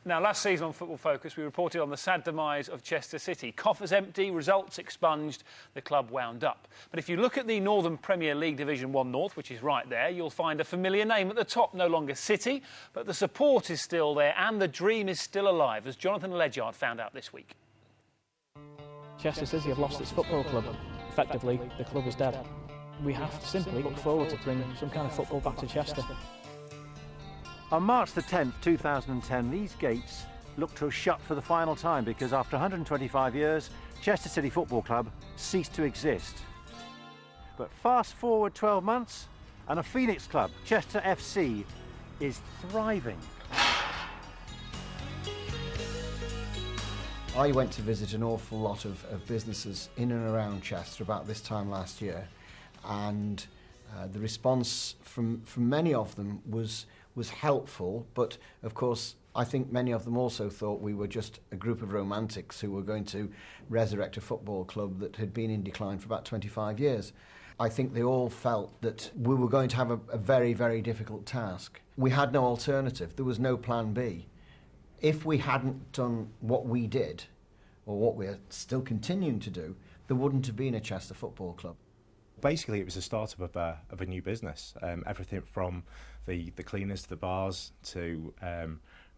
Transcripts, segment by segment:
Now, last season on Football Focus, we reported on the sad demise of Chester City. Coffers empty, results expunged, the club wound up. But if you look at the Northern Premier League Division 1 North, which is right there, you'll find a familiar name at the top, no longer City, but the support is still there and the dream is still alive, as Jonathan Ledyard found out this week. Chester City have lost its football club. Effectively, the club is dead. We have to simply look forward to bring some kind of football back to Chester. On March the 10th, 2010, these gates looked to have shut for the final time because after 125 years, Chester City Football Club ceased to exist. But fast forward 12 months, and a Phoenix club, Chester FC, is thriving. I went to visit an awful lot of businesses in and around Chester about this time last year, and the response from many of them was helpful, but of course I think many of them also thought we were just a group of romantics who were going to resurrect a football club that had been in decline for about 25 years. I think they all felt that we were going to have a very, very difficult task. We had no alternative. There was no plan B. If we hadn't done what we did, or what we're still continuing to do, there wouldn't have been a Chester Football Club. Basically, it was a start-up of a new business. Everything from the cleaners to the bars to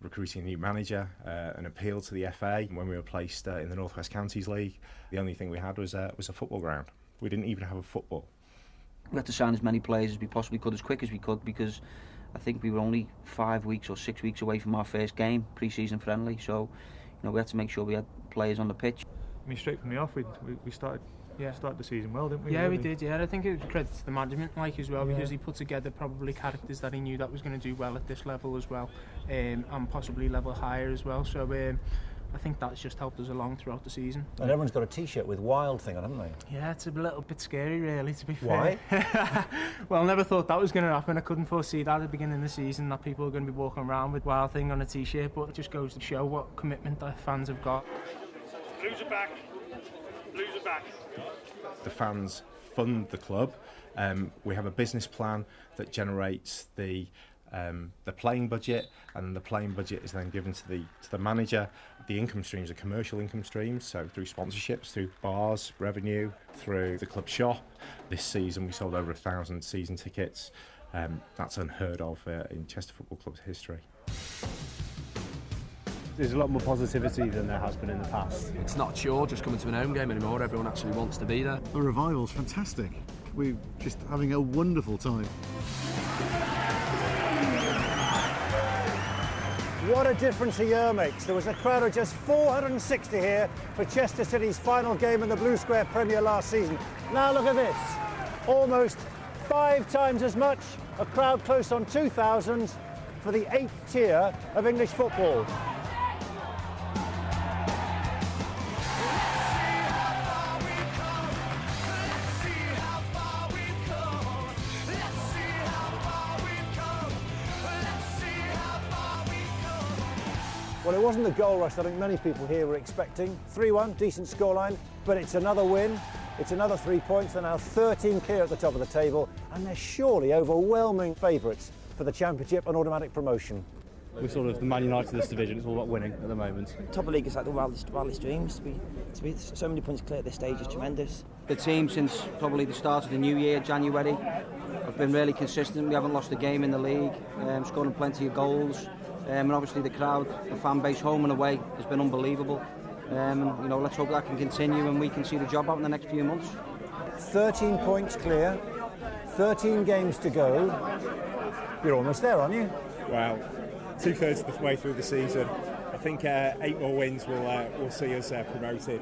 recruiting a new manager, an appeal to the FA. When we were placed in the North West Counties League, the only thing we had was a football ground. We didn't even have a football. We had to sign as many players as we possibly could, as quick as we could, because I think we were only 5 weeks or 6 weeks away from our first game, pre-season friendly. So, we had to make sure we had players on the pitch. I mean, straight from the off, we started the season well, didn't we? Yeah, really? We did. Yeah, I think it was credit to the management, as well, because he put together probably characters that he knew that was going to do well at this level as well, and possibly level higher as well. So I think that's just helped us along throughout the season. And everyone's got a T-shirt with Wild thing on, haven't they? Yeah, it's a little bit scary, really, to be fair. Why? Well, I never thought that was going to happen. I couldn't foresee that at the beginning of the season, that people are going to be walking around with Wild thing on a T-shirt, but it just goes to show what commitment the fans have got. Blues are back. Blues are back. The fans fund the club. We have a business plan that generates the playing budget, and the playing budget is then given to the manager. The income streams are commercial income streams, so through sponsorships, through bars, revenue, through the club shop. This season we sold over 1,000 season tickets. That's unheard of in Chester Football Club's history. There's a lot more positivity than there has been in the past. It's not a chore just coming to an home game anymore. Everyone actually wants to be there. The revival's fantastic. We're just having a wonderful time. What a difference a year makes. There was a crowd of just 460 here for Chester City's final game in the Blue Square Premier last season. Now look at this. Almost 5 times as much, a crowd close on 2,000 for the 8th tier of English football. Well, it wasn't the goal rush that I think many people here were expecting. 3-1, decent scoreline, but it's another win. It's another 3 points. They're now 13 clear at the top of the table, and they're surely overwhelming favourites for the Championship and automatic promotion. We're sort of the Man United of this division. It's all about winning at the moment. Top of the league is like the wildest dreams. To be so many points clear at this stage is tremendous. The team, since probably the start of the new year, January, have been really consistent. We haven't lost a game in the league, scoring plenty of goals. And obviously the crowd, the fan base home and away has been unbelievable. Let's hope that can continue and we can see the job out in the next few months. 13 points clear, 13 games to go. You're almost there, aren't you? Well, 2/3 of the way through the season. I think 8 more wins will see us promoted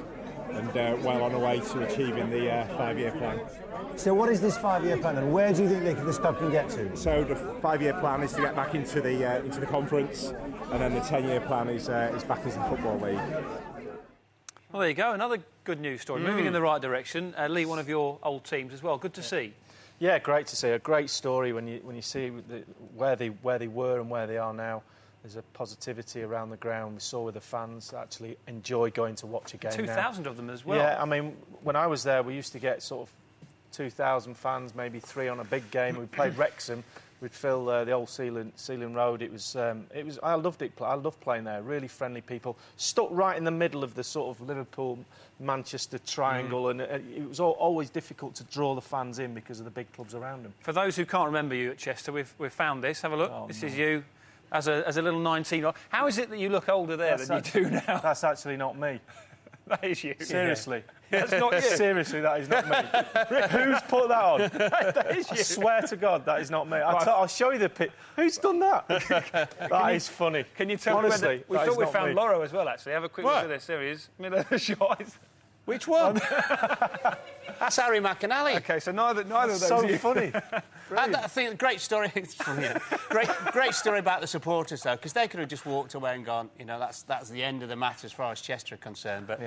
and well on our way to achieving the 5-year plan. So what is this 5-year plan and where do you think this club can get to? So the 5-year plan is to get back into the conference, and then the 10-year plan is back into the Football League. Well, there you go, another good news story, moving in the right direction. Lee, one of your old teams as well, good to see. Yeah, great to see. A great story when you see where they were and where they are now. There's a positivity around the ground. We saw with the fans actually enjoy going to watch a game 2,000 of them as well. Yeah, I mean, when I was there, we used to get sort of 2,000 fans, maybe 3 on a big game. We played Wrexham. we'd fill the old Sealing Road. It was I loved it. I loved playing there. Really friendly people, stuck right in the middle of the sort of Liverpool-Manchester triangle, and it was always difficult to draw the fans in because of the big clubs around them. For those who can't remember you at Chester, we've found this. Have a look. This is you as a little 19-year-old. How is it that you look older there than you do now? That's actually not me. That is you. Seriously. Yeah. That's not you. Seriously, that is not me. Who's put that on? That is you. I swear to God, that is not me. I'll show you the pic. Who's done that? That is funny. Can you tell Honestly, me we thought we found me. Loro as well, actually. Have a quick look at this. There he is. Middle of the shot. Which one? That's Harry McAnally. OK, so neither of those So are you. funny. I think great story. It's funny. Great story about the supporters though, because they could have just walked away and gone, you know, that's the end of the match as far as Chester are concerned. But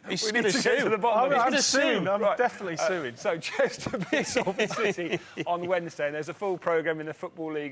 he's We going need to get to the bottom of it. I'm suing. I'm definitely suing. So Chester beat Salford City on Wednesday, and there's a full programme in the Football League.